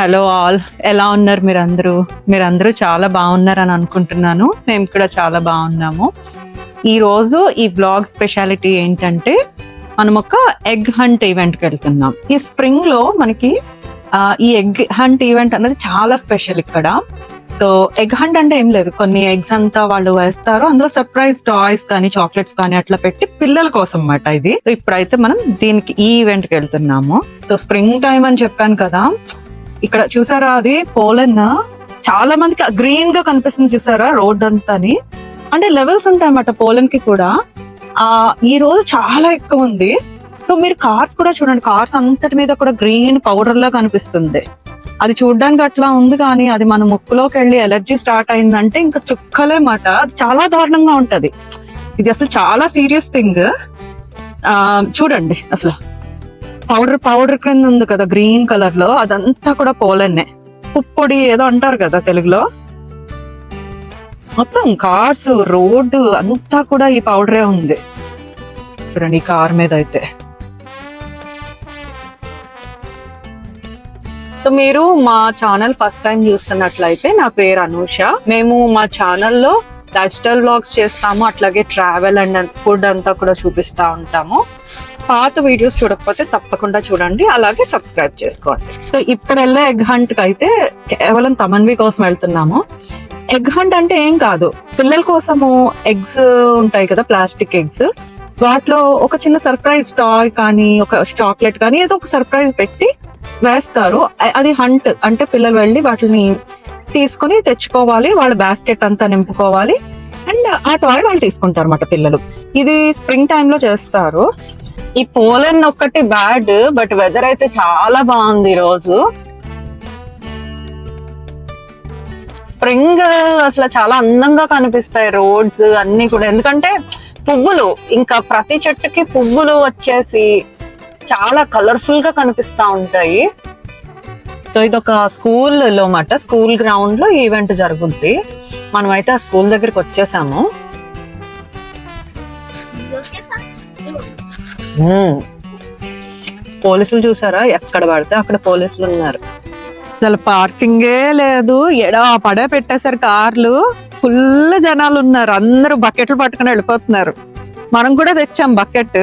Hello all, ఎలా ఉన్నారు మీరందరూ చాలా బాగున్నారని అనుకుంటున్నాను. మేము కూడా చాలా బాగున్నాము. ఈరోజు ఈ బ్లాగ్ స్పెషాలిటీ ఏంటంటే మనం ఒక ఎగ్ హంట్ ఈవెంట్కి వెళ్తున్నాం. ఈ స్ప్రింగ్ లో మనకి ఈ ఎగ్ హంట్ ఈవెంట్ అనేది చాలా స్పెషల్ ఇక్కడ. సో ఎగ్ హంట్ అంటే ఏం లేదు, కొన్ని ఎగ్స్ అంతా వాళ్ళు వేస్తారు, అందులో సర్ప్రైజ్ టాయ్స్ కానీ చాక్లెట్స్ కానీ అట్లా పెట్టి పిల్లల కోసం అన్నమాట ఇది. ఇప్పుడైతే మనం దీనికి ఈ ఈవెంట్ కి వెళ్తున్నాము. సో స్ప్రింగ్ టైం అని చెప్పాను కదా, ఇక్కడ చూసారా అది పోలన్ చాలా మందికి గ్రీన్ గా కనిపిస్తుంది, చూసారా రోడ్ అంతాని. అంటే లెవెల్స్ ఉంటాయన్నమాట పోలన్ కి కూడా. ఈ రోజు చాలా ఎక్కువ ఉంది. సో మీరు కార్స్ కూడా చూడండి, కార్స్ అంతటి మీద కూడా గ్రీన్ పౌడర్ లా కనిపిస్తుంది. అది చూడడానికి అట్లా ఉంది, కానీ అది మన ముక్కులోకి వెళ్ళి ఎలర్జీ స్టార్ట్ అయిందంటే ఇంకా చుక్కలే మాట. అది చాలా దారుణంగా ఉంటది. ఇది అసలు చాలా సీరియస్ థింగ్. చూడండి అసలు పౌడర్ క్రింద ఉంది కదా గ్రీన్ కలర్ లో, అదంతా కూడా పోలన్నే. పుప్పొడి ఏదో అంటారు కదా తెలుగులో. మొత్తం కార్స్ రోడ్డు అంతా కూడా ఈ పౌడరే ఉంది. చూడండి ఈ కార్ మీద అయితే. సో మీరు మా ఛానల్ ఫస్ట్ టైం చూస్తున్నట్లయితే, నా పేరు అనూష. మేము మా ఛానల్లో లైఫ్ స్టైల్ వ్లాగ్స్ చేస్తాము, అట్లాగే ట్రావెల్ అండ్ ఫుడ్ అంతా కూడా చూపిస్తా ఉంటాము. పాత వీడియోస్ చూడకపోతే తప్పకుండా చూడండి, అలాగే సబ్స్క్రైబ్ చేసుకోండి. సో ఇప్పుడు వెళ్ళే ఎగ్ హంట్ కి అయితే కేవలం తమన్వి కోసం వెళ్తున్నాము. ఎగ్ హంట్ అంటే ఏం కాదు, పిల్లల కోసము ఎగ్స్ ఉంటాయి కదా, ప్లాస్టిక్ ఎగ్స్. వాటిలో ఒక చిన్న సర్ప్రైజ్ టాయ్ కానీ ఒక చాక్లెట్ కానీ ఏదో ఒక సర్ప్రైజ్ పెట్టి వేస్తారు. అది హంట్ అంటే పిల్లలు వెళ్ళి వాటిని తీసుకుని తెచ్చుకోవాలి, వాళ్ళ బాస్కెట్ అంతా నింపుకోవాలి, అండ్ ఆ టాయ్ వాళ్ళు తీసుకుంటారు అన్నమాట పిల్లలు. ఇది స్ప్రింగ్ టైమ్ లో చేస్తారు. ఈ పోలన్ ఒక్కటి బ్యాడ్, బట్ వెదర్ అయితే చాలా బాగుంది ఈ రోజు. స్ప్రింగ్ అసలు చాలా అందంగా కనిపిస్తాయి రోడ్స్ అన్ని కూడా, ఎందుకంటే పువ్వులు, ఇంకా ప్రతి చెట్టుకి పువ్వులు వచ్చేసి చాలా కలర్ఫుల్ గా కనిపిస్తా ఉంటాయి. సో ఇది ఒక స్కూల్లో మాట, స్కూల్ గ్రౌండ్ లో ఈవెంట్ జరుగుద్ది. మనం అయితే ఆ స్కూల్ దగ్గరికి వచ్చేసాము. పోలీసులు చూసారా, ఎక్కడ పడితే అక్కడ పోలీసులు ఉన్నారు. అసలు పార్కింగే లేదు, ఎడా పడే పెట్టేశారు కార్లు. ఫుల్ జనాలు ఉన్నారు, అందరూ బకెట్లు పట్టుకుని వెళ్ళిపోతున్నారు. మనం కూడా తెచ్చాం బకెట్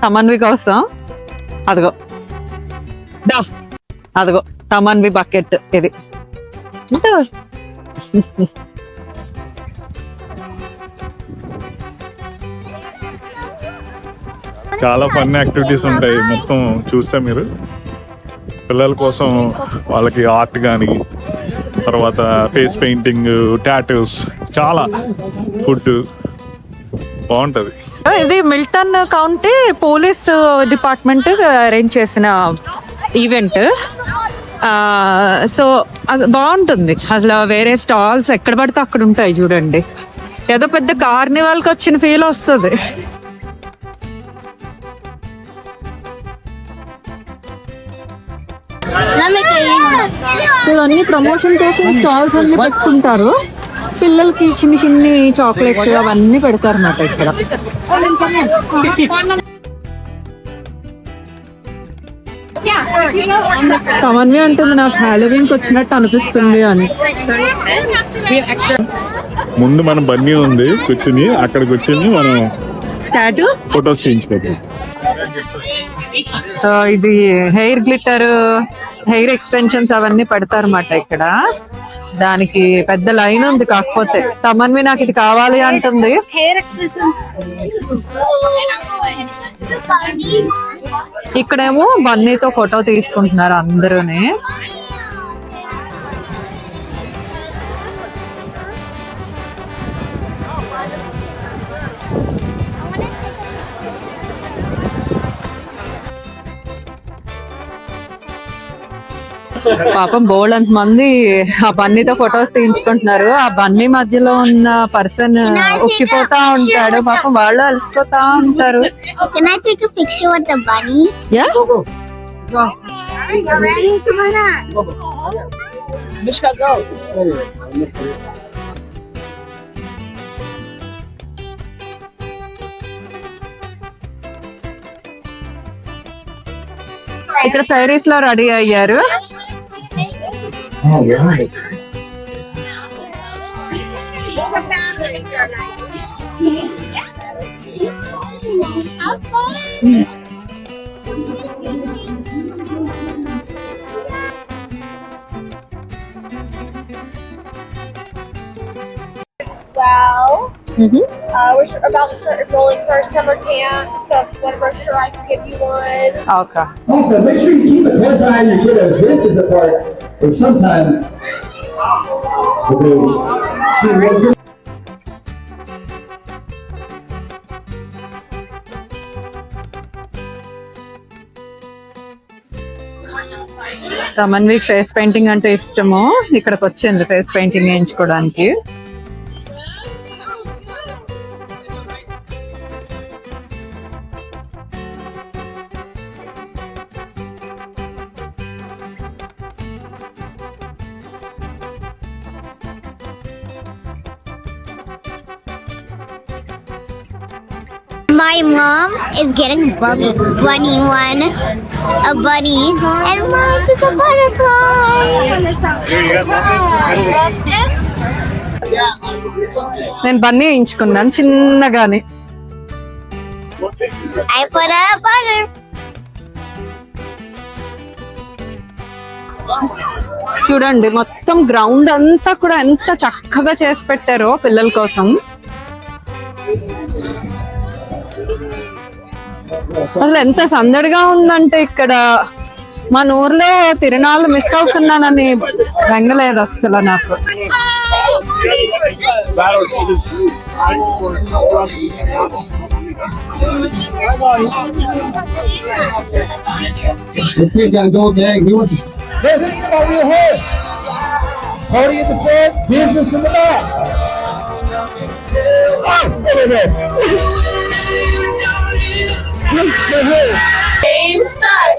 తమన్వి కోసం. అదిగో అదిగో తమన్వి బకెట్ ఇది. చాలా ఫన్ యాక్టివిటీస్ ఉంటాయి. మొత్తం చూస్తే మీరు పిల్లల కోసం వాళ్ళకి ఆర్ట్ కానీ, తర్వాత ఫేస్ పెయింటింగ్, టాటూస్, చాలా ఫుడ్ బాగుంటది. ఇది Milton county police department arrange చేసిన ఈవెంట్. సో అది బాగుంటుంది అసలు. వేరే స్టాల్స్ ఎక్కడ పడితే అక్కడ ఉంటాయి చూడండి, ఏదో పెద్ద కార్నివాల్కి వచ్చిన ఫీల్ వస్తుంది. ఇవన్నీ ప్రమోషన్ కోసం స్టాల్స్ అన్ని పెట్టుకుంటారు. పిల్లలకి చిన్ని చాక్లెట్స్ అవన్నీ పెడతారు అన్నమాట ఇక్కడ. తమన్వి అంటుంది నాకు హాలోవీన్కి వచ్చినట్టు అనిపిస్తుంది అని. ముందు మన బన్నీ ఉంది కూర్చుని, అక్కడ కూర్చుని మనం టాటూ ఫొటోస్ తీయించుకోవాలి. సో ఇది హెయిర్ గ్లిటర్, హెయిర్ ఎక్స్టెన్షన్స్ అవన్నీ పెడతారు అన్నమాట ఇక్కడ. దానికి పెద్ద లైన్ ఉంది, కాకపోతే తమన్వి నాకు ఇది కావాలి అంటుంది. ఇక్కడేమో బన్నీతో ఫోటో తీసుకుంటున్నారు అందరూనే. పాపం బోల్డ్ మంది ఆ బన్నీతో ఫొటోస్ తీయించుకుంటున్నారు. ఆ బన్నీ మధ్యలో ఉన్న పర్సన్ ఉక్కిపోతా ఉంటాడు, పాపం వాళ్ళు అలసిపోతా ఉంటారు. ఇక్కడ ప్యారిస్ లో రెడీ అయ్యారు. All right. Well, we're about to start enrolling for our summer camp, so if you want a brochure, I can give you one. Okay. Also, make sure you keep a close eye on your kiddos. This is the part where sometimes Tamanvi face painting అంటే ఇష్టము, ఇక్కడికి వచ్చింది face painting వేయించుకోవడానికి. My mom is getting a bunny one, a bunny, and mom is a butterfly. నేను బన్నీ వేయించుకున్నాను చిన్నగానే. I put a butter. చూడండి మొత్తం ground అంతా కూడా ఎంత చక్కగా చేసి పెట్టారో పిల్లల కోసం. అసలు ఎంత సందడిగా ఉందంటే ఇక్కడ మన ఊర్లో తిరునాళ్ళు మిస్ అవుతున్నానని రంగలేదు అసలు నాకు. this kid got a gold egg. He wants to. Hey, this is my real hair. Party in the front, business in the back. Oh, look at that. Game start.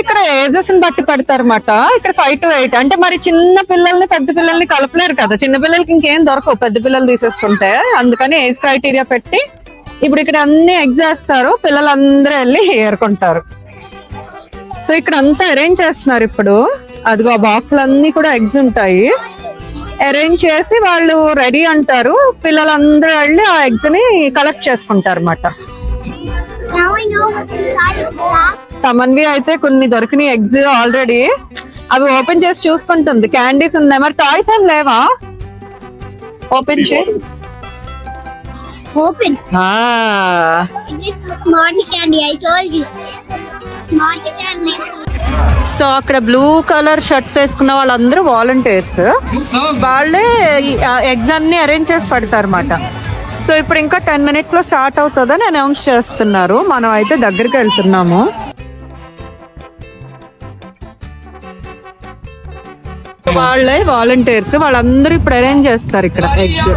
ఇక్కడ ఏజెస్ ని బట్టి పెడతారు అన్నమాట. ఇక్కడ 5 to 8 అంటే మరి చిన్న పిల్లల్ని పెద్ద పిల్లల్ని కలపలేరు కదా, చిన్న పిల్లలకి ఇంకేం దొరకవు పెద్ద పిల్లలు తీసేసుకుంటే, అందుకని ఏజ్ క్రైటీరియా పెట్టి ఇప్పుడు ఇక్కడ అన్ని ఎగ్స్ వేస్తారు, పిల్లలందరూ వెళ్ళి ఏరుకుంటారు. సో ఇక్కడ అంతా అరేంజ్ చేస్తున్నారు ఇప్పుడు. అదిగో బాక్సులు అన్ని కూడా ఎగ్స్ ఉంటాయి, అరేంజ్ చేసి వాళ్ళు రెడీ అంటారు, పిల్లలందరూ వెళ్ళి ఆ ఎగ్స్ ని కలెక్ట్ చేసుకుంటారు అన్నమాట. Now I know what's inside of that. Tamanvi అయితే కొన్ని దొరికినాయి ఎగ్స్ ఆల్రెడీ, అవి ఓపెన్ చేసి చూసుకుంటుంది. క్యాండీస్ ఉన్నాయి, మరి టాయ్స్ ఏం లేవా? ఓపెన్ చేయి. Open. This is Smarty Candy. I told you. Smarty Candy. So అక్కడ బ్లూ కలర్ షర్ట్స్ వేసుకున్న వాళ్ళందరూ వాలంటీర్స్, వాళ్ళే ఎగ్స్ అన్ని అరేంజ్ చేసి పడతారు అన్నమాట. సో ఇప్పుడు ఇంకా 10 minutes లో స్టార్ట్ అవుతుందని అనౌన్స్ చేస్తున్నారు. మనం అయితే దగ్గరికి వెళ్తున్నాము. వాళ్ళే వాలంటీర్స్, వాళ్ళందరూ ఇప్పుడు అరేంజ్ చేస్తారు ఇక్కడ eggs.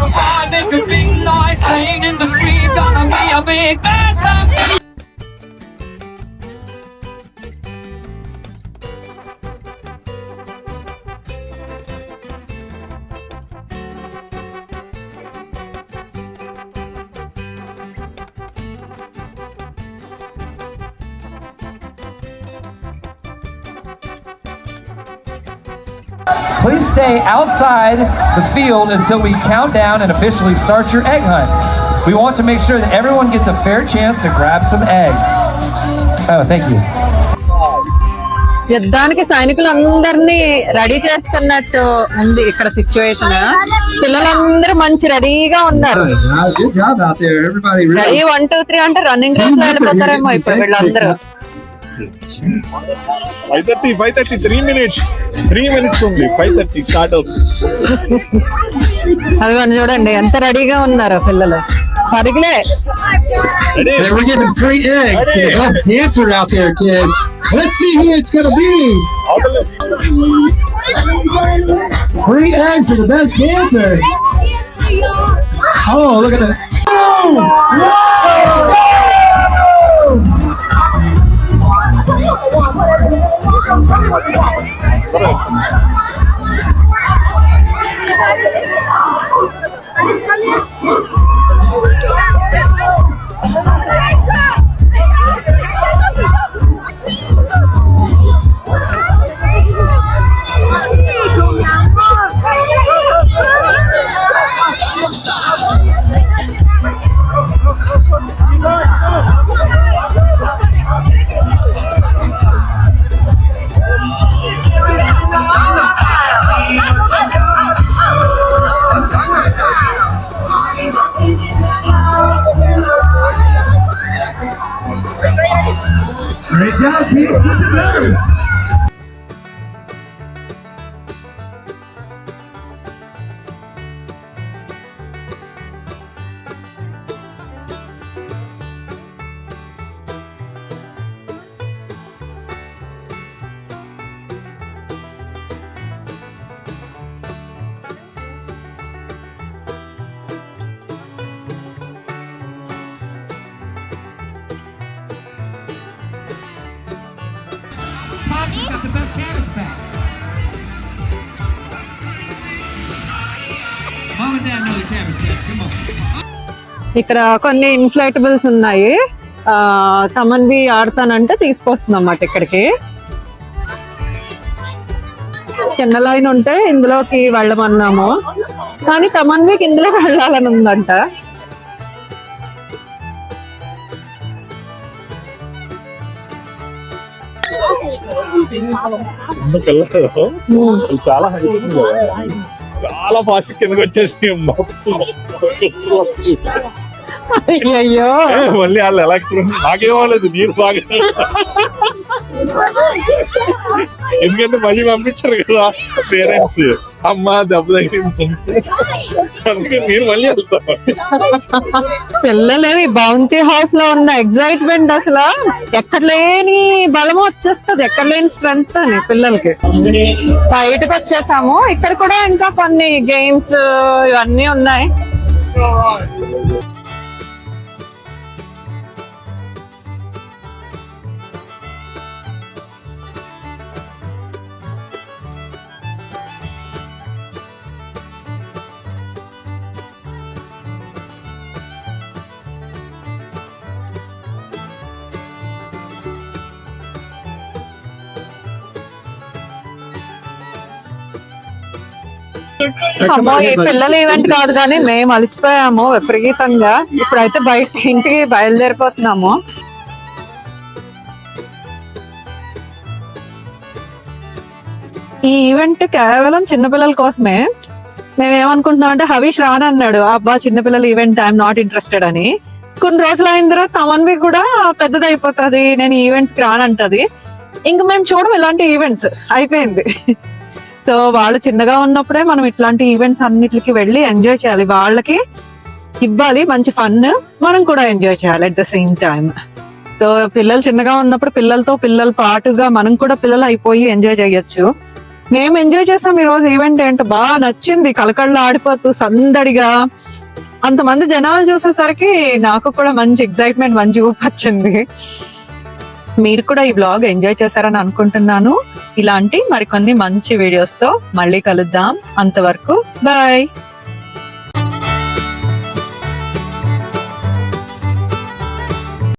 Please stay outside the field until we count down and officially start your egg hunt. We want to make sure that everyone gets a fair chance to grab some eggs. Oh, thank you. యుద్ధానికి సైనికులందరినీ ready చేస్తున్నట్టు ఉంది ఇక్కడ situation. పిల్లలందరూ మంచి రెడీగా ఉన్నారు. Good job out there, everybody. Ready 1 2 3 అంటే running race లో వెళ్ళిపోతారేమో ఇప్పుడు వీళ్ళందరూ. 5:30 3 minutes ఉంది. 5:30 స్టార్ట్ అవుతుంది. అది మనం చూడండి ఎంత రెడీగా ఉన్నారో పిల్లలు, పరుగులే. Hey, we're getting free eggs to the best dancer out there, kids. Let's see who it's gonna be. Free eggs for the best dancer. Oh, look at that. Great job, people. Put it better. Got the best cabbage patch. Mom and Dad know the cabbage patch. Come on. ఇక్కడ కొన్ని ఇన్ఫ్లేటబుల్స్ ఉన్నాయి. తమన్వి ఆడతానంటే తీసుకొస్తుంది అన్నమాట ఇక్కడికి. చిన్న line ఉంటే ఇందులోకి వెళ్ళమన్నాము, కానీ తమన్వికి ఇందులోకి వెళ్ళాలని ఉందంట. చిన్న పిల్లలు చాలా హైట్ ఉంది కదా, చాలా ఫాస్ట్ కిందకి వచ్చేసి అయ్యో మళ్ళీ వాళ్ళు ఎలా ఎక్స్పీరియన్స్ నాకేమలేదు, నీరు బాగా ఎందుకంటే మళ్ళీ పంపించారు కదా పేరెంట్స్, అమ్మ దెబ్బ తగిలింది అందుకే నేను మళ్ళీ వెళ్తాను. పిల్లలు బౌంటీ హౌస్ లో ఉన్న ఎగ్జైట్మెంట్ అసలు ఎక్కడ లేని బలం వచ్చేస్తుంది, ఎక్కడ లేని స్ట్రెంగ్త్ అని పిల్లలకి. బయటకు వచ్చేసాము. ఇక్కడ కూడా ఇంకా కొన్ని గేమ్స్ ఇవన్నీ ఉన్నాయి. అమ్మో ఈ పిల్లల ఈవెంట్ కాదు కానీ మేము అలసిపోయాము విపరీతంగా. ఇప్పుడైతే బయట ఇంటికి బయలుదేరిపోతున్నాము. ఈ ఈవెంట్ కేవలం చిన్నపిల్లల కోసమే. మేమేమనుకుంటున్నాం అంటే హవీష్ రానన్నాడు, అబ్బా చిన్నపిల్లల ఈవెంట్ ఐఎమ్ నాట్ ఇంట్రెస్టెడ్ అని. కొన్ని రోజులు అయిన తర్వాత తమన్వి కూడా పెద్దదైపోతుంది, నేను ఈవెంట్స్ కి రానంటది. ఇంక మేము చూడం ఇలాంటి ఈవెంట్స్, అయిపోయింది. సో వాళ్ళు చిన్నగా ఉన్నప్పుడే మనం ఇట్లాంటి ఈవెంట్స్ అన్నిటికి వెళ్ళి ఎంజాయ్ చేయాలి, వాళ్ళకి ఇవ్వాలి మంచి ఫన్, మనం కూడా ఎంజాయ్ చేయాలి at the same time. So పిల్లలు చిన్నగా ఉన్నప్పుడు పిల్లల పాటుగా మనం కూడా పిల్లలు అయిపోయి ఎంజాయ్ చేయొచ్చు. మేము ఎంజాయ్ చేస్తాం. ఈ రోజు ఈవెంట్ ఏంటో బాగా నచ్చింది, కళకళ ఆడిపోతూ సందడిగా అంతమంది జనాలు చూసేసరికి నాకు కూడా మంచి ఎగ్జైట్మెంట్, మంచి ఊపు వచ్చింది. మీరు కూడా ఈ బ్లాగ్ ఎంజాయ్ చేశారని అనుకుంటున్నాను. ఇలాంటి మరికొన్ని మంచి వీడియోస్ తో మళ్ళీ కలుద్దాం. అంతవరకు బాయ్.